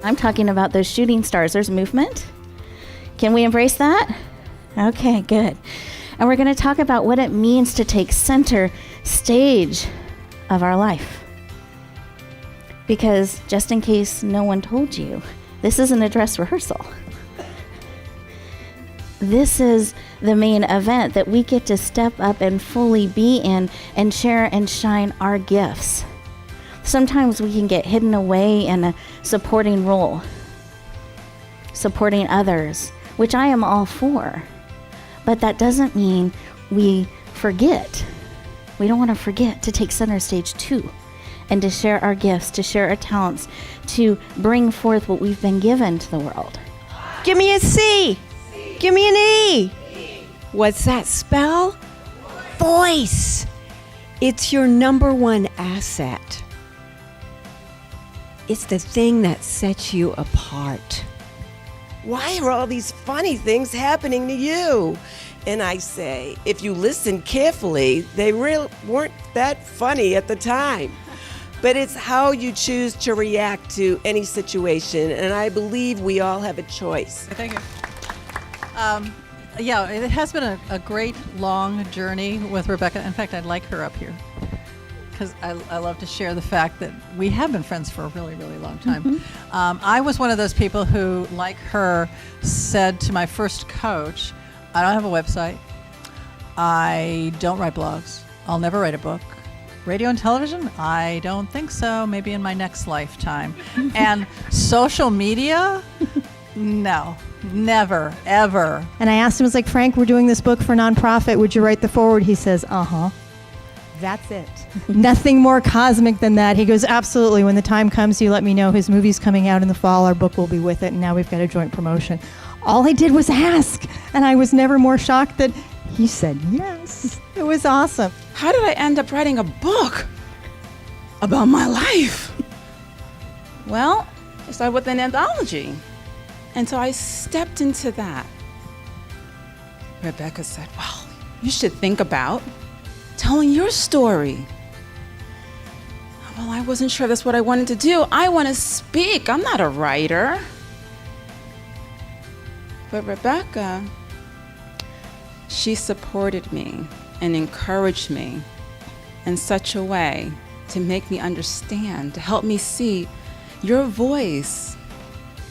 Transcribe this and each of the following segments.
I'm talking about those shooting stars. There's movement. Can we embrace that? Okay, good. And we're going to talk about what it means to take center stage of our life. Because just in case no one told you, this isn't a dress rehearsal. This is the main event that we get to step up and fully be in and share and shine our gifts. Sometimes we can get hidden away in a supporting role, supporting others, which I am all for. But that doesn't mean we forget. We don't want to forget to take center stage too, and to share our gifts, to share our talents, to bring forth what we've been given to the world. Give me a C. Give me an E. What's that spell? Voice. It's your number one asset. It's the thing that sets you apart. Why are all these funny things happening to you? And I say, if you listen carefully, they really weren't that funny at the time. But it's how you choose to react to any situation, and I believe we all have a choice. Thank you. Yeah, it has been a great long journey with Rebecca. In fact, I'd like her up here because I love to share the fact that we have been friends for a really, really long time. Mm-hmm. I was one of those people who, like her, said to my first coach, I don't have a website. I don't write blogs. I'll never write a book. Radio and television? I don't think so. Maybe in my next lifetime. And social media? No, never, ever. And I asked him, I was like, Frank, we're doing this book for nonprofit. Would you write the foreword? He says, uh-huh. That's it. Nothing more cosmic than that. He goes, absolutely. When the time comes, you let me know. His movie's coming out in the fall. Our book will be with it. And now we've got a joint promotion. All I did was ask. And I was never more shocked that he said yes. It was awesome. How did I end up writing a book about my life? Well, it started with an anthology. And so I stepped into that. Rebecca said, well, you should think about telling your story. Well, I wasn't sure that's what I wanted to do. I want to speak. I'm not a writer. But Rebecca, she supported me and encouraged me in such a way to make me understand, to help me see your voice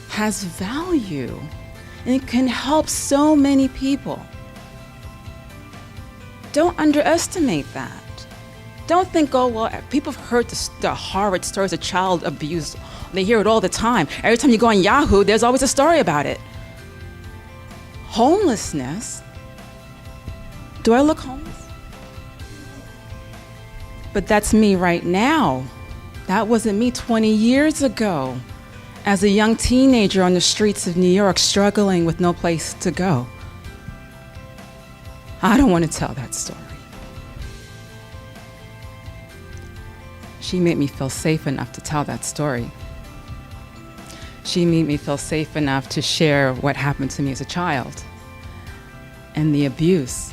has value and it can help so many people. Don't underestimate that. Don't think, oh, well, people have heard the horrid stories of child abuse. They hear it all the time. Every time you go on Yahoo, there's always a story about it. Homelessness. Do I look homeless? But that's me right now. That wasn't me 20 years ago. As a young teenager on the streets of New York, struggling with no place to go. I don't want to tell that story. She made me feel safe enough to tell that story. She made me feel safe enough to share what happened to me as a child and the abuse.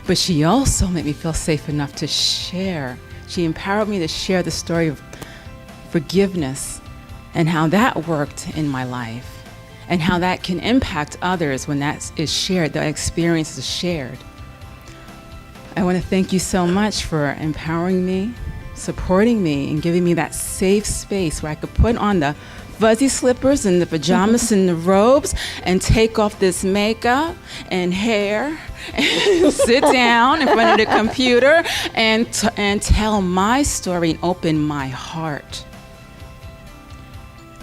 But she also made me feel safe enough to share. She empowered me to share the story of forgiveness and how that worked in my life and how that can impact others when that is shared, the experience is shared. I want to thank you so much for empowering me, supporting me, and giving me that safe space where I could put on the fuzzy slippers and the pajamas and the robes and take off this makeup and hair and sit down in front of the computer and tell my story and open my heart.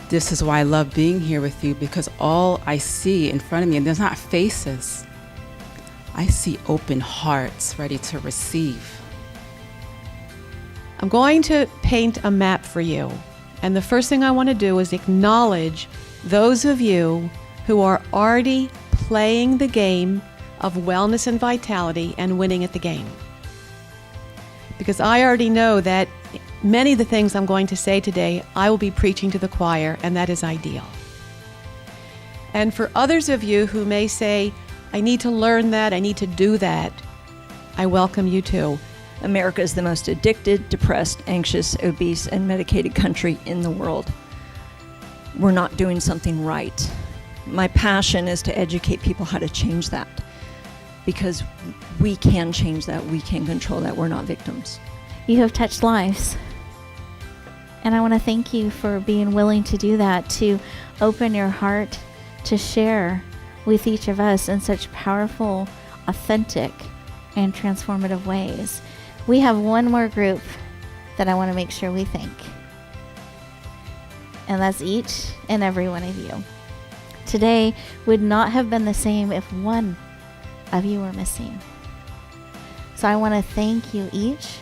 This is why I love being here with you, because all I see in front of me, and there's not faces, I see open hearts ready to receive. I'm going to paint a map for you. And the first thing I want to do is acknowledge those of you who are already playing the game of wellness and vitality and winning at the game. Because I already know that many of the things I'm going to say today, I will be preaching to the choir, and that is ideal. And for others of you who may say, I need to learn that, I need to do that, I welcome you too. America is the most addicted, depressed, anxious, obese, and medicated country in the world. we're not doing something right. My passion is to educate people how to change that, because we can change that, we can control that, we're not victims. You have touched lives. And I want to thank you for being willing to do that, to open your heart to share with each of us in such powerful, authentic, and transformative ways. We have one more group that I want to make sure we thank. And that's each and every one of you. Today would not have been the same if one of you were missing. So I want to thank you each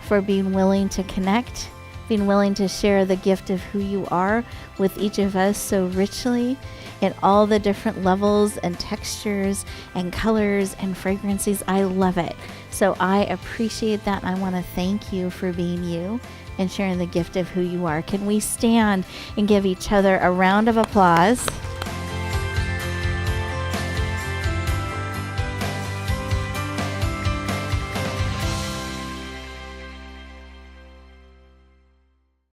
for being willing to connect, being willing to share the gift of who you are with each of us so richly in all the different levels and textures and colors and fragrances. I love it. So I appreciate that. I want to thank you for being you and sharing the gift of who you are. Can we stand and give each other a round of applause?